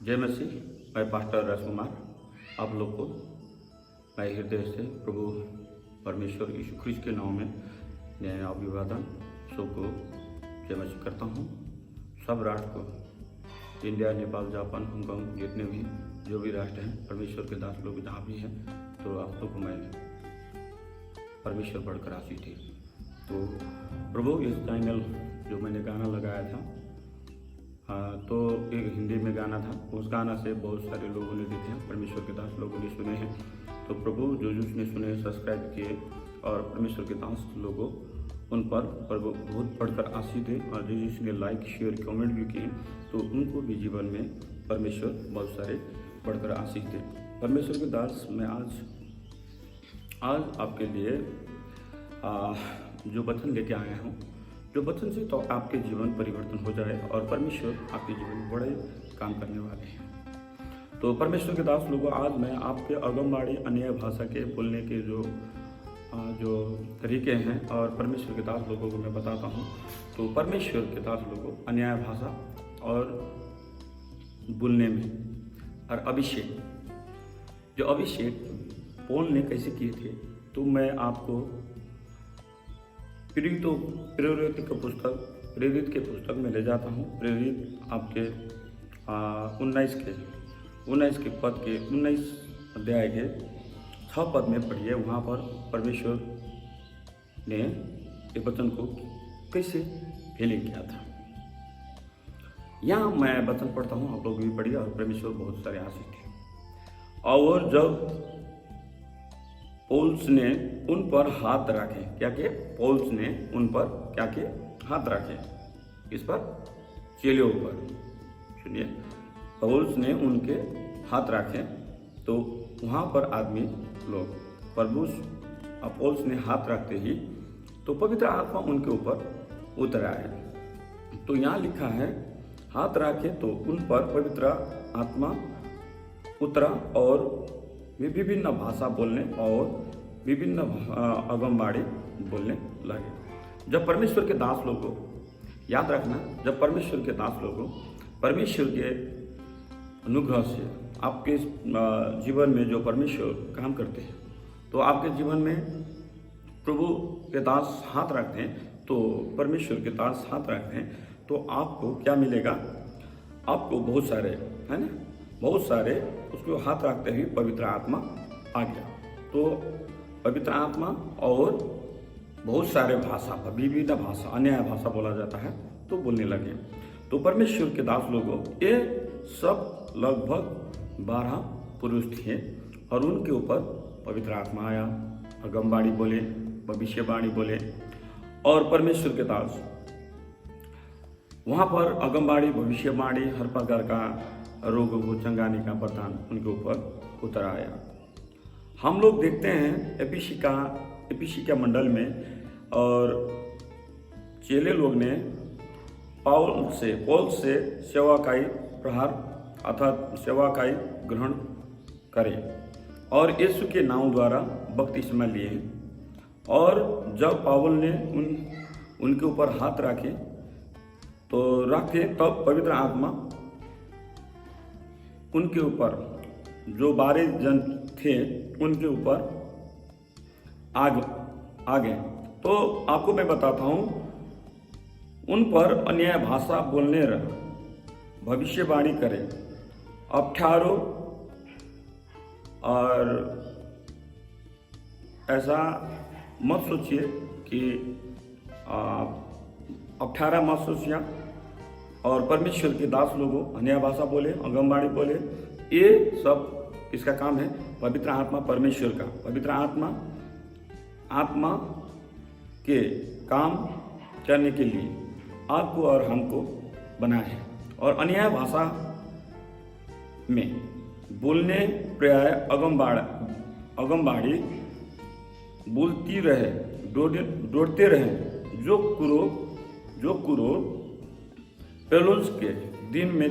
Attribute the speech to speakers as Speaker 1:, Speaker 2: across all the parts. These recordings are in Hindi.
Speaker 1: जय मसीह। मैं पास्टर राजकुमार आप लोग को मैं हृदय से प्रभु परमेश्वर यीशु ख्रिस्त के नाम में नए अभिवादन सबको जय मसीह करता हूँ। सब राष्ट्र को, इंडिया, नेपाल, जापान, हांगकांग, जितने भी जो भी राष्ट्र हैं, परमेश्वर के दास लोग जहाँ भी हैं, तो आप लोग को मैं परमेश्वर बढ़कर आशीष थी। तो प्रभु इस चैनल जो मैंने गाना लगाया था, तो एक हिंदी में गाना था। उस गाना से बहुत सारे लोगों ने देखे हैं, परमेश्वर के दास लोगों ने सुने हैं। तो प्रभु जो जिसने सुने, सब्सक्राइब किए और परमेश्वर के दास लोगों उन पर प्रभु बहुत बढ़कर आशीष दे, और जो जिसने लाइक, शेयर, कमेंट भी किए, तो उनको भी जीवन में परमेश्वर बहुत सारे बढ़कर आशीष दे। परमेश्वर के दास मैं आज आपके लिए जो वचन लेके आया हूँ, जो वचन से तो आपके जीवन परिवर्तन हो जाए और परमेश्वर आपके जीवन में बड़े काम करने वाले हैं। तो परमेश्वर के दास लोगों, आज मैं आपके आगमवाणी अन्य भाषा के बोलने के जो तरीके हैं और परमेश्वर के दास लोगों को मैं बताता हूँ। तो परमेश्वर के दास लोगों अन्याय भाषा और बोलने में और अभिषेक, जो अभिषेक पौल ने कैसे किए थे, तो मैं आपको प्रेरित के पुस्तक में ले जाता हूँ। प्रेरित आपके 19 के पद के 19 अध्याय के 6 पद में पढ़िए। वहाँ पर परमेश्वर ने ये वचन को कैसे फीलिंग किया था। यहाँ मैं वचन पढ़ता हूँ, आप लोग भी पढ़िए और परमेश्वर बहुत सारे आशीष थे। और जब पौलुस ने उन पर हाथ रखे, क्या किए? पौलुस ने उन पर क्या किए? हाथ रखे। इस पर चेलों पर, सुनिए, पौलुस ने उनके हाथ रखे। तो वहाँ पर आदमी लोग पौलुस ने हाथ रखते ही तो पवित्र आत्मा उनके ऊपर उतर आए। तो यहाँ लिखा है हाथ रखे तो उन पर पवित्र आत्मा उतरा और वे विभिन्न भाषा बोलने और विभिन्न आगमवाणी बोलने लगे। जब परमेश्वर के दास लोगों, याद रखना, जब परमेश्वर के दास लोगों परमेश्वर के अनुग्रह से आपके जीवन में जो परमेश्वर काम करते हैं, तो आपके जीवन में प्रभु के दास हाथ रखते हैं, तो परमेश्वर के दास हाथ रखते हैं, तो आपको क्या मिलेगा? आपको बहुत सारे, है ना, बहुत सारे उसको हाथ रखते हुए पवित्र आत्मा आ गया। तो पवित्र आत्मा और बहुत सारे भाषा, विभिन्न भाषा, अन्य भाषा बोला जाता है, तो बोलने लगे। तो परमेश्वर के दास लोगों, ये सब लगभग 12 पुरुष थे और उनके ऊपर पवित्र आत्मा आया। आगमवाणी बोले, भविष्यवाणी बोले, और परमेश्वर के दास वहाँ पर आगमवाणी, भविष्यवाणी, हर प्रकार का रोगों को चंगाने का वरदान उनके ऊपर उतर आया। हम लोग देखते हैं एफिसी का मंडल में, और चेले लोग ने पौल से सेवाकाई प्रहार अर्थात सेवाकाई ग्रहण करे और यीशु के नाम द्वारा बपतिस्मा लिए। और जब पौल ने उनके ऊपर हाथ रखे तब पवित्र आत्मा उनके ऊपर, जो 12 जन थे उनके ऊपर आ गए। तो आपको मैं बताता हूँ, उन पर अन्य भाषा बोलने भविष्यवाणी करे, 18, और ऐसा मत सोचिए कि 18 मत सोचिए। और परमेश्वर के दास लोगों अन्य भाषा बोले, आगमवाणी बोले, ये सब किसका काम है? पवित्र आत्मा परमेश्वर का। पवित्र आत्मा के काम करने के लिए आपको और हमको बना है। और अन्य भाषा में बोलने प्राय आगमवाणी बोलती रहे, दौड़ते रहे, जो कुरो पौलुस के दिन में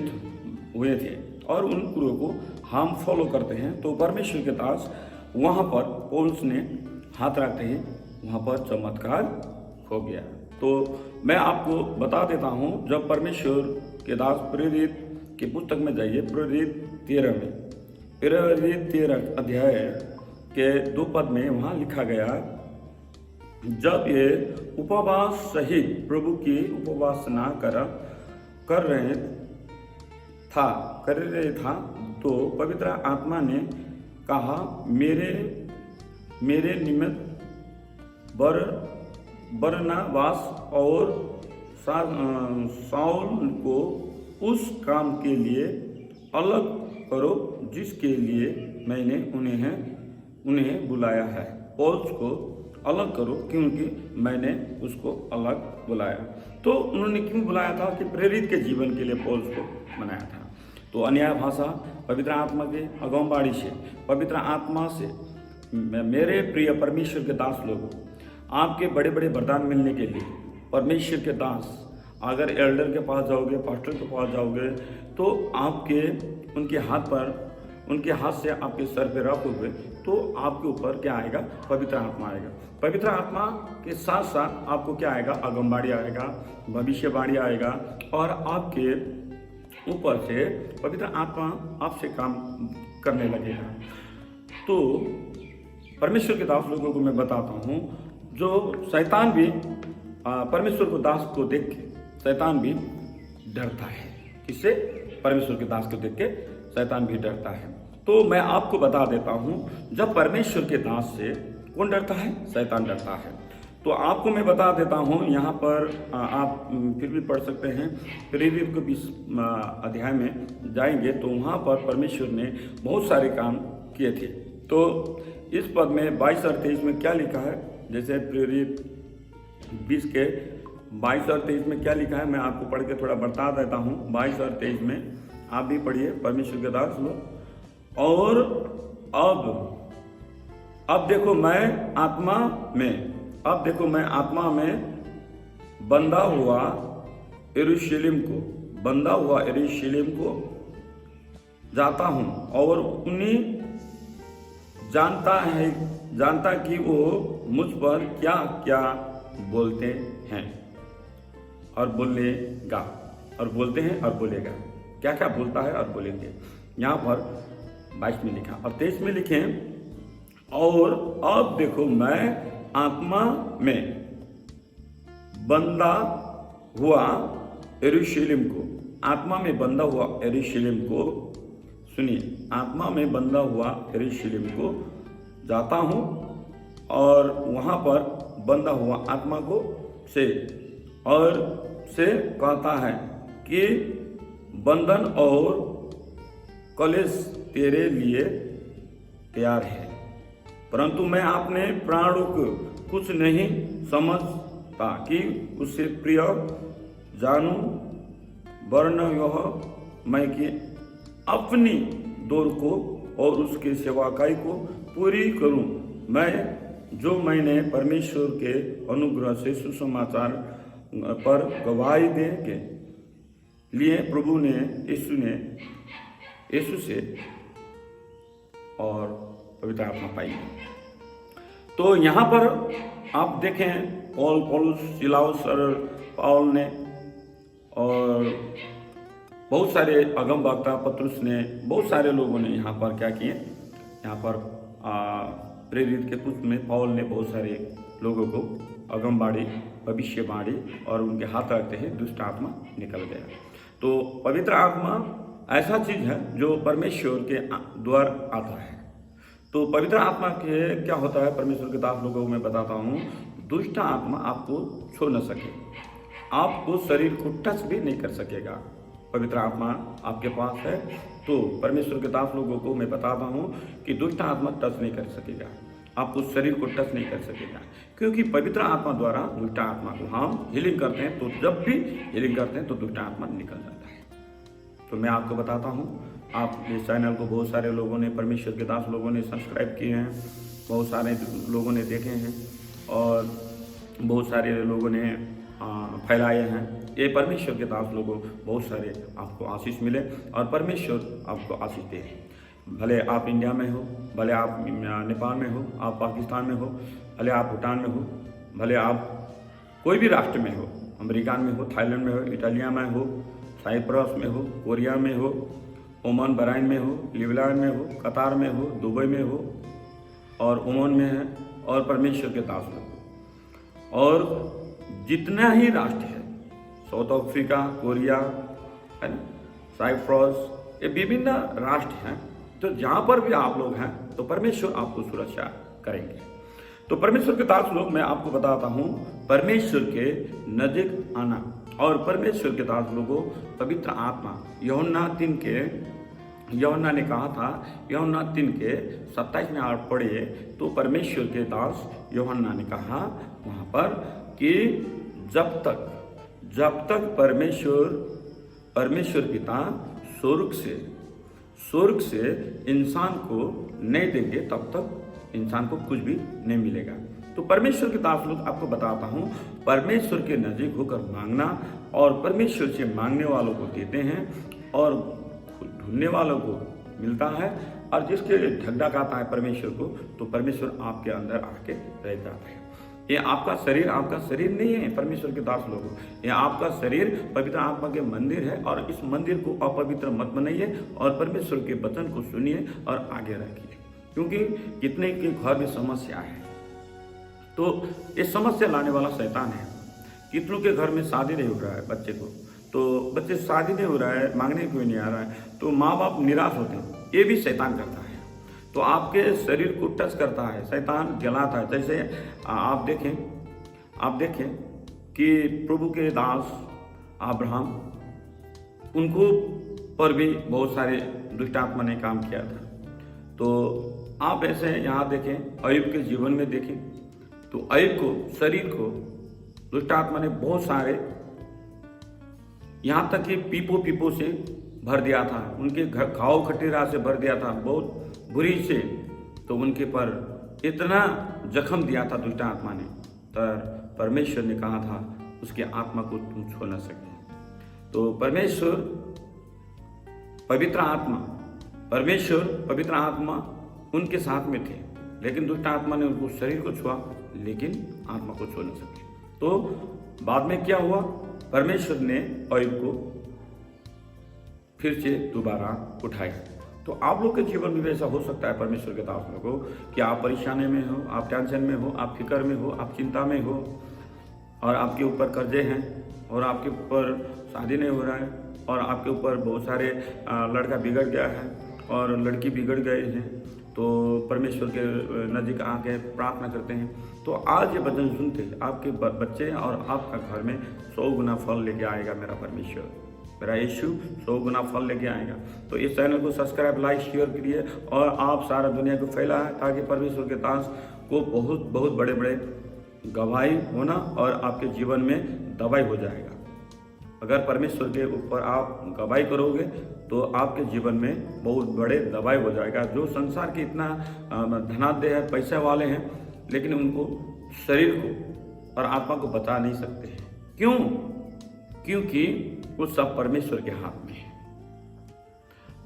Speaker 1: हुए थे, और उन कुरों को हम फॉलो करते हैं। तो परमेश्वर के दास वहाँ पर पौलुस ने हाथ रखते ही वहाँ पर चमत्कार हो गया। तो मैं आपको बता देता हूँ, जब परमेश्वर के दास प्रेरित की पुस्तक में जाइए, प्रेरित 13 में, प्रेरित 13 अध्याय के 2 पद में वहाँ लिखा गया, जब ये उपवास सहित प्रभु की उपासना कर रहे था तो पवित्र आत्मा ने कहा, मेरे निमित्त बरनबास और शाऊल को उस काम के लिए अलग करो जिसके लिए मैंने उन्हें बुलाया है। पौलुस को अलग करो क्योंकि मैंने उसको अलग बुलाया। तो उन्होंने क्यों बुलाया था? कि प्रेरित के जीवन के लिए पौलुस को बनाया था। तो अन्याय भाषा पवित्र आत्मा के अगमवाणी से, पवित्र आत्मा से, मेरे प्रिय परमेश्वर के दास लोगों, आपके बड़े बड़े वरदान मिलने के लिए परमेश्वर के दास अगर एल्डर के पास जाओगे, पास्टर के पास जाओगे, तो उनके हाथ से आपके सर पे रखोगे तो आपके ऊपर क्या आएगा? पवित्र आत्मा आएगा। पवित्र आत्मा के साथ साथ आपको क्या आएगा? अगमवाणी आएगा, भविष्यवाणी आएगा, और आपके ऊपर से पवित्र आत्मा आपसे काम करने लगेगा। तो परमेश्वर के दास लोगों को मैं बताता हूँ, जो शैतान भी परमेश्वर को दास को देख के शैतान भी डरता है। किससे? परमेश्वर के दास को देख के शैतान भी डरता है। तो मैं आपको बता देता हूँ, जब परमेश्वर के दास से कौन डरता है? शैतान डरता है। तो आपको मैं बता देता हूँ, यहाँ पर आप फिर भी पढ़ सकते हैं, प्रेरित के 20 अध्याय में जाएंगे तो वहाँ पर परमेश्वर ने बहुत सारे काम किए थे। तो इस पद में 22 और 23 में क्या लिखा है? जैसे प्रेरित 20 के 22 और 23 में क्या लिखा है, मैं आपको पढ़ के थोड़ा बता देता हूँ। 22 और 23 में आप भी पढ़िए, परमेश्वर के दास लोग। और अब देखो मैं आत्मा में बंधा हुआ यरूशलेम को जाता हूँ और उन्हें जानता कि वो मुझ पर क्या क्या बोलते हैं और बोलेगा, और बोलते हैं और बोलेगा, क्या क्या बोलता है और बोलेंगे। यहाँ पर 22 में लिखा, और 23 में लिखे, और अब देखो मैं आत्मा में बंधा हुआ यरूशलेम को, सुनिए, आत्मा में बंधा हुआ यरूशलेम को जाता हूँ, और वहाँ पर बंधा हुआ आत्मा को से कहता है कि बंधन और कलेश तेरे लिए तैयार है, परंतु मैं अपने प्राणों को कुछ नहीं समझता कि उससे प्रिय जानूं, वरन यह मैं कि अपनी दौड़ को और उसके सेवाकाई को पूरी करूं। मैंने परमेश्वर के अनुग्रह से सुसमाचार पर गवाही दे के लिए प्रभु ने यीशु से और पवित्र आत्मा पाई। तो यहाँ पर आप देखें, पौलुस, सिलास और पाउल ने और बहुत सारे अगम वक्ता, पतरुस ने, बहुत सारे लोगों ने यहाँ पर क्या किए? यहाँ पर प्रेरित के पुस्तक में पौल ने बहुत सारे लोगों को अगमवाणी, भविष्यवाणी और उनके हाथ रखते ही दुष्ट आत्मा निकल गया। तो पवित्र आत्मा ऐसा चीज है जो परमेश्वर के द्वार आता है। तो पवित्र आत्मा के क्या होता है? परमेश्वर के दास लोगों को मैं बताता हूँ, दुष्ट आत्मा आपको छू न सके, आपको शरीर को टच भी नहीं कर सकेगा। पवित्र आत्मा आपके पास है तो परमेश्वर के दास लोगों को मैं बताता हूँ कि दुष्ट आत्मा टच नहीं कर सकेगा, आपको शरीर को टच नहीं कर सकेगा, क्योंकि पवित्र आत्मा द्वारा दुष्ट आत्मा को हम हीलिंग करते हैं। तो जब भी हीलिंग करते हैं तो दुष्ट आत्मा निकल जाता है। तो मैं आपको बताता हूँ, आप इस चैनल को बहुत सारे लोगों ने, परमेश्वर के दास लोगों ने सब्सक्राइब किए हैं, बहुत सारे लोगों ने देखे हैं और बहुत सारे लोगों ने फैलाए हैं। ये परमेश्वर के दास लोगों, बहुत सारे आपको आशीष मिले और परमेश्वर आपको आशीष दे। भले आप इंडिया में हो, भले आप नेपाल में हो, आप पाकिस्तान में हो, भले आप भूटान में हो, भले आप कोई भी राष्ट्र में हो, अमेरिका में हो, थाईलैंड में हो, इटालिया में हो, साइप्रस में हो, कोरिया में हो, ओमान बहरीन में हो, लिबनान में हो, कतार में हो, दुबई में हो और ओमान में है, और परमेश्वर के दास लोग और जितना ही राष्ट्र है, साउथ अफ्रीका, कोरिया है ना, साइप्रस, ये विभिन्न राष्ट्र हैं। तो जहाँ पर भी आप लोग हैं तो परमेश्वर आपको सुरक्षा करेंगे। तो परमेश्वर के दास लोग, मैं आपको बताता हूँ परमेश्वर के नजदीक आना और परमेश्वर के दास लोगों पवित्र आत्मा, यूहन्ना ने कहा था, यूहन्ना 3 के 27 में आप पढ़िए तो परमेश्वर के दास यूहन्ना ने कहा वहाँ पर कि जब तक परमेश्वर पिता स्वर्ग से इंसान को नहीं देंगे तब तक इंसान को कुछ भी नहीं मिलेगा। तो परमेश्वर के दास लोग, आपको बताता हूँ परमेश्वर के नजदीक होकर मांगना और परमेश्वर से मांगने वालों को देते हैं और ढूंढने वालों को मिलता है, और जिसके ढकढकाता है परमेश्वर को तो परमेश्वर आपके अंदर आके रह जाता है। ये आपका शरीर नहीं है परमेश्वर के दास लोगों, ये आपका शरीर पवित्र आत्मा के मंदिर है, और इस मंदिर को अपवित्र मत बनाइए और परमेश्वर के वचन को सुनिए और आगे रखिए, क्योंकि कितने के घर में समस्या है। तो ये समस्या लाने वाला शैतान है। कितनों के घर में शादी नहीं हो रहा है बच्चे को, तो बच्चे शादी नहीं हो रहा है, मांगने कोई नहीं आ रहा है, तो माँ बाप निराश होते हैं। ये भी शैतान करता है। तो आपके शरीर को टच करता है, शैतान जलाता है। जैसे आप देखें कि प्रभु के दास अब्राहम, उनको पर भी बहुत सारे दुष्ट आत्मा ने काम किया था। तो आप ऐसे यहाँ देखें, अय्यूब के जीवन में देखें तो अय्यूब को शरीर को दुष्ट आत्मा ने बहुत सारे, यहाँ तक कि पीपो से भर दिया था, उनके घाव खटीरा से भर दिया था, बहुत बुरी से। तो उनके पर इतना जख्म दिया था दुष्ट आत्मा ने, पर परमेश्वर ने कहा था उसके आत्मा को तुम छू न सके। तो परमेश्वर पवित्र आत्मा उनके साथ में थे, लेकिन दुष्ट आत्मा ने उनको शरीर को छुआ लेकिन आत्मा को छू न सके। तो बाद में क्या हुआ, परमेश्वर ने अय्यूब को फिर से दोबारा उठाया। तो आप लोग के जीवन में भी ऐसा हो सकता है परमेश्वर के दास लोगों कि आप परेशानी में हो, आप टेंशन में हो, आप फिक्र में हो, आप चिंता में हो, और आपके ऊपर कर्जे हैं, और आपके ऊपर शादी नहीं हो रहा है, और आपके ऊपर बहुत सारे लड़का बिगड़ गया है और लड़की बिगड़ गए हैं। तो परमेश्वर के नज़दीक आके प्रार्थना करते हैं, तो आज ये वचन सुनते आपके बच्चे और आपका घर में 100 गुना फल लेके आएगा मेरा परमेश्वर, मेरा यीशु 100 गुना फल लेके आएगा। तो इस चैनल को सब्सक्राइब, लाइक, शेयर करिए और आप सारा दुनिया को फैलाएं, ताकि परमेश्वर के दास को बहुत बहुत बड़े बड़े गवाही होना और आपके जीवन में दवाई हो जाएगा। अगर परमेश्वर के ऊपर आप गवाही करोगे तो आपके जीवन में बहुत बड़े दवाई हो जाएगा। जो संसार के इतना धनाढ्य है, पैसे वाले हैं, लेकिन उनको शरीर को और आत्मा को बचा नहीं सकते हैं। क्यों? क्योंकि वो सब परमेश्वर के हाथ में है।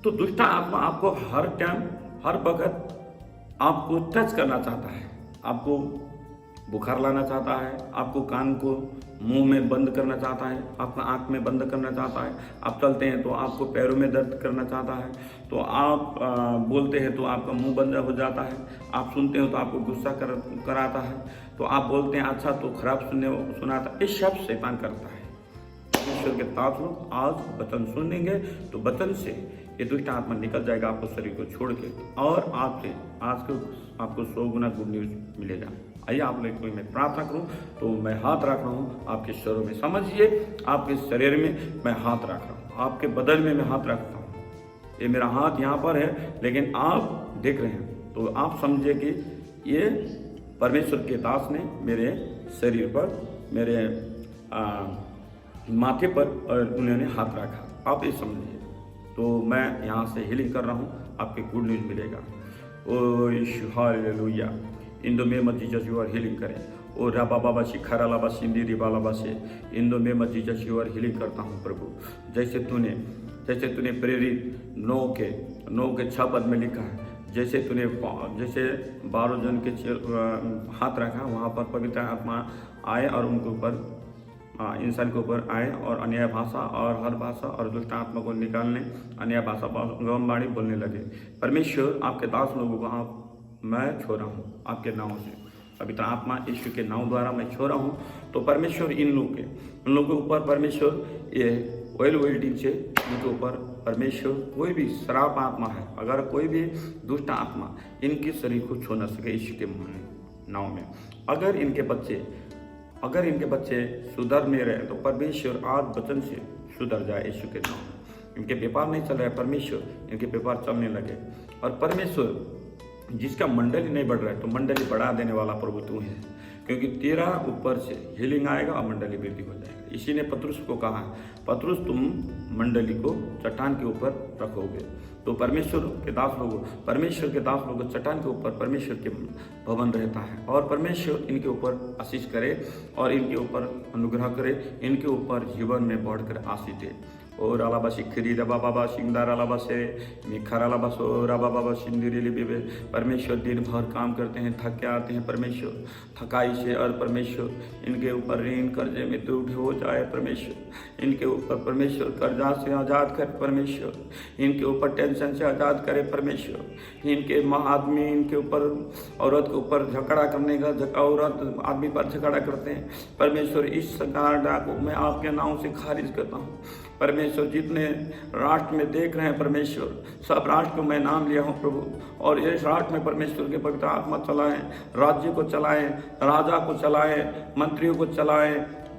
Speaker 1: तो दुष्ट आत्मा आपको हर टाइम, हर वक्त आपको टच करना चाहता है, आपको बुखार लाना चाहता है, आपको कान को मुंह में बंद करना चाहता है, आपका आंख में बंद करना चाहता है। आप चलते हैं तो आपको पैरों में दर्द करना चाहता है, तो आप बोलते हैं तो आपका मुंह बंद हो जाता है, आप सुनते हो तो आपको गुस्सा कराता है, तो आप बोलते हैं अच्छा तो खराब सुनाता है। ये सब शैतान करता है। परमेश्वर के दास लोग आज वचन सुनेंगे तो वचन से ये दुष्ट आत्मा निकल जाएगा आपको शरीर को छोड़ के, और आपसे आज को आपको 100 गुना गुड न्यूज मिलेगा। आइए आप लोग को मैं प्रार्थना करूं। तो मैं हाथ रख रहा हूं आपके शरीर में, समझिए आपके शरीर में मैं हाथ रख रहा हूं, आपके बदन में मैं हाथ रखता हूं। ये मेरा हाथ यहाँ पर है, लेकिन आप देख रहे हैं तो आप समझिए कि ये परमेश्वर के दास ने मेरे शरीर पर, मेरे माथे पर और उन्होंने हाथ रखा। आप ये समझिए। तो मैं यहाँ से हीलिंग कर रहा हूँ, आपके गुड न्यूज मिलेगा। ओ Yeshu hallelujah, in the name of Jesus you are healing करें। ओ राबा बाबा शिखरा लाबा सिंधी रिबा लाबा से in the name of Jesus you are healing करता हूँ प्रभु। जैसे तूने प्रेरित 9 के 6 पद में लिखा है, जैसे 12 जन के हाथ रखा, वहाँ पर पवित्र आत्मा आए और उनके ऊपर इंसान के ऊपर आए और अन्याय भाषा और हर भाषा और दुष्ट आत्मा को निकालने, अन्याय भाषा गम वाणी बोलने लगे। परमेश्वर आपके दास लोगों को मैं छोड़ा हूँ आपके नाम से, पवित्र आत्मा यीशु के नाम द्वारा मैं छोड़ा हूँ। तो परमेश्वर उन लोगों के ऊपर परमेश्वर ये ऑयल वेल्डिंग से उनके ऊपर परमेश्वर कोई भी शराब आत्मा है, अगर कोई भी दुष्ट आत्मा इनके शरीर को छू न सके यीशु के नाम में। अगर इनके बच्चे सुधर नहीं रहे तो परमेश्वर आज वचन से सुधर जाए यीशु के नाम में। इनके व्यापार नहीं चल रहा है, परमेश्वर इनके व्यापार चलने लगे। और परमेश्वर जिसका मंडली नहीं बढ़ रहा है तो मंडली बढ़ा देने वाला प्रभु तू है, क्योंकि तेरा ऊपर से हीलिंग आएगा और मंडली वृद्धि हो जाएगा। इसी ने पतरुस को कहा, पतरुस तुम मंडली को चट्टान के ऊपर रखोगे। तो परमेश्वर के दास लोगों चट्टान के ऊपर परमेश्वर के भवन रहता है, और परमेश्वर इनके ऊपर आशीष करे और इनके ऊपर अनुग्रह करे, इनके ऊपर जीवन में बढ़कर आशीष दे। और अलावा सिखरी रबा बाबा सिंगदार अलावा से मिखर अलावा सो रबा बाबा सिंदूरी बेबे। परमेश्वर दिन भर काम करते हैं, थक के आते हैं परमेश्वर थकाई से, और परमेश्वर इनके ऊपर ऋण कर्जे में दूर हो जाए। परमेश्वर इनके ऊपर परमेश्वर कर्जा से आज़ाद करे, परमेश्वर इनके ऊपर टेंशन से आज़ाद करे। परमेश्वर इनके आदमी इनके ऊपर औरत के ऊपर झगड़ा करने का औरत आदमी पर झगड़ा करते हैं, परमेश्वर इस झगड़ा को मैं आपके नाम से खारिज करता हूँ। परमेश्वर जितने राष्ट्र में देख रहे हैं परमेश्वर, सब राष्ट्र को मैं नाम लिया हूँ प्रभु, और इस राष्ट्र में परमेश्वर के पवित्र आत्मा चलाएं, राज्य को चलाएं, राजा को चलाएं, मंत्रियों को चलाएं,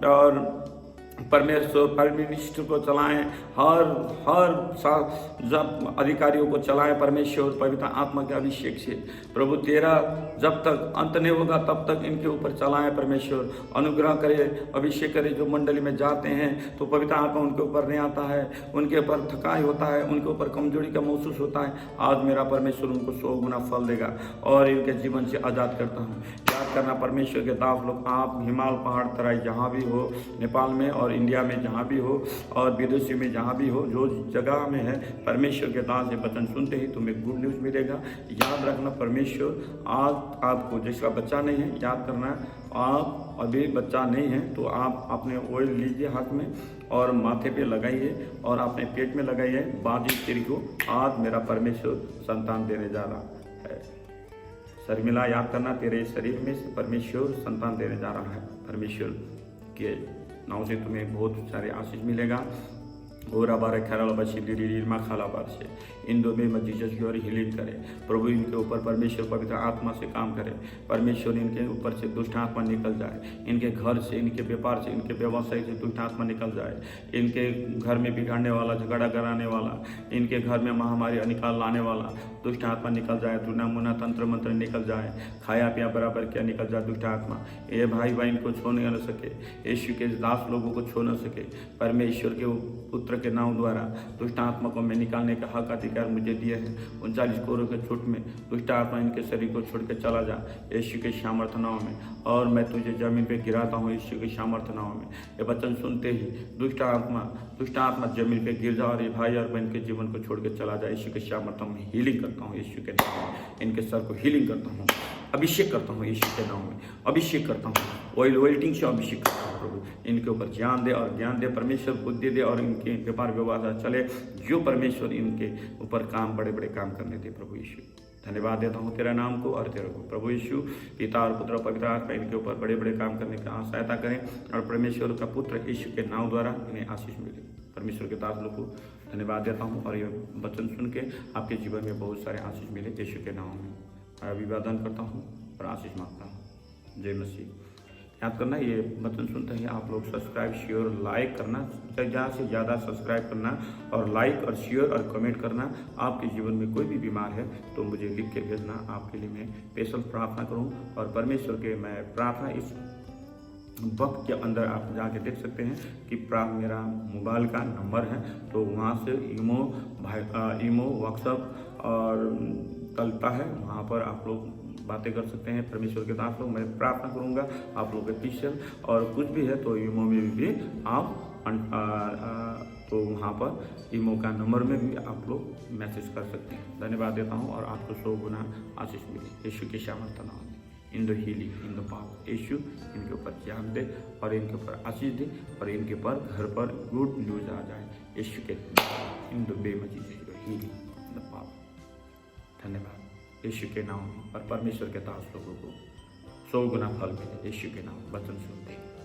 Speaker 1: और परमेश्वर प्राइम मिनिस्टर को चलाएं, हर जब अधिकारियों को चलाएं परमेश्वर पवित्र आत्मा के अभिषेक से। प्रभु तेरा जब तक अंत नहीं होगा तब तक इनके ऊपर चलाएं परमेश्वर, अनुग्रह करे, अभिषेक करे। जो मंडली में जाते हैं तो पवित्र आत्मा उनके ऊपर नहीं आता है, उनके ऊपर थकाई होता है, उनके ऊपर कमजोरी का महसूस होता है। आज मेरा परमेश्वर उनको 100 गुना फल देगा और इनके जीवन से आज़ाद करता हूँ। याद करना परमेश्वर के दास लोग, आप हिमालय पहाड़ तराई जहाँ भी हो, नेपाल में और इंडिया में जहाँ भी हो और विदेशी में जहाँ भी हो, जो जगह में है, परमेश्वर के दास ये वचन सुनते ही तुम्हें गुड न्यूज़ मिलेगा। याद रखना परमेश्वर आज आपको, जिसका बच्चा नहीं है, याद करना आप अभी बच्चा नहीं है तो आप अपने ऑयल लीजिए हाथ में और माथे पे लगाइए और अपने पेट में लगाइए। बाजी तेरी को आज मेरा परमेश्वर संतान देने जा रहा है। शर्मिला याद करना, तेरे शरीर में से परमेश्वर संतान देने जा रहा है। परमेश्वर के नाम से तुम्हें बहुत सारे आशीष मिलेगा। और अबार खैराल बशीमा खालाबार से इन दो में जीसस की ओर हीलिंग करे। प्रभु इनके ऊपर परमेश्वर पवित्र आत्मा से काम करे। परमेश्वर इनके ऊपर से दुष्ट आत्मा निकल जाए, इनके घर से, इनके व्यापार से, इनके व्यवसाय से दुष्ट आत्मा निकल जाए। इनके घर में बिगाड़ने वाला, झगड़ा कराने वाला, इनके घर में महामारी निकाल लाने वाला दुष्ट आत्मा निकल जाए। टूना मुना तंत्र मंत्र निकल जाए, खाया पिया बराबर क्या निकल जाए दुष्ट आत्मा। ये भाई बहन को छू न सके, यीशु के दास लोगों को छू न सके। परमेश्वर के पुत्र के नाम द्वारा दुष्ट आत्मा को मैं निकालने का हक अधिकार मुझे दिए हैं। 39 करोड़ के छूट में दुष्ट आत्मा इनके शरीर को छोड़ के चला जा यीशु के सामर्थ्य नाम में। और मैं तुझे जमीन पे गिराता हूँ यीशु के सामर्थ्य नाम में। ये वचन सुनते ही दुष्ट आत्मा जमीन पे गिर जा और ये भाई और बहन के जीवन को छोड़ के चला जाए। यीशु के सामर्थ्य में हीलिंग करता हूँ, यीशु के नाम में इनके सर को हीलिंग करता हूँ, अभिषेक करता हूँ यीशु के नाम में, अभिषेक करता हूँ, ऑयलिंग से अभिषेक करता हूँ। प्रभु इनके ऊपर ज्ञान दे और ज्ञान दे, परमेश्वर बुद्धि दे और इनके व्यापार व्यवहार चले, जो परमेश्वर इनके ऊपर काम बड़े बड़े काम करने दे। प्रभु यीशु धन्यवाद देता हूँ तेरा नाम को और तेरे को। प्रभु यीशु पिता और पुत्र पवित्र आत्मा इनके ऊपर बड़े बड़े काम करने का सहायता करें और परमेश्वर का पुत्र यीशु के नाम द्वारा इन्हें आशीष मिले। परमेश्वर के दास लोग को धन्यवाद देता हूँ और ये वचन सुन के आपके जीवन में बहुत सारे आशीष मिले। यीशु के नाम में मैं अभिवादन करता हूँ और आशीष मांगता हूँ। जय मसीह। याद करना, ये वचन सुनते ही आप लोग सब्सक्राइब, शेयर, लाइक करना, ज़्यादा से ज़्यादा सब्सक्राइब करना और लाइक और शेयर और कमेंट करना। आपके जीवन में कोई भी बीमार है तो मुझे लिख के भेजना, आपके लिए मैं स्पेशल प्रार्थना करूं। और परमेश्वर के मैं प्रार्थना इस वक्त के अंदर आप जाके देख सकते हैं कि मेरा मोबाइल का नंबर है, तो वहाँ से ईमो व्हाट्सअप और चलता है, वहाँ पर आप लोग बातें कर सकते हैं। परमेश्वर के दास लोग, मैं प्रार्थना करूंगा आप लोगों के पीछे, और कुछ भी है तो ईमो में भी आप तो वहाँ पर ईमो का नंबर में भी आप लोग मैसेज कर सकते हैं। धन्यवाद देता हूँ और आपको 100 गुना आशीष मिले यीशु के सामर्थ्य नाम में। In the healing in the path. Yeshu इनके ऊपर ज्ञान दे और इनके ऊपर आशीष दे और इनके ऊपर घर पर गुड न्यूज आ जाए यीशु के इन द वे में हीलिंग इन द पाथ। धन्यवाद यीशु के नाम में। और परमेश्वर के दास लोगों को 100 गुना फल मिले यीशु के नाम वचन सुनते हैं।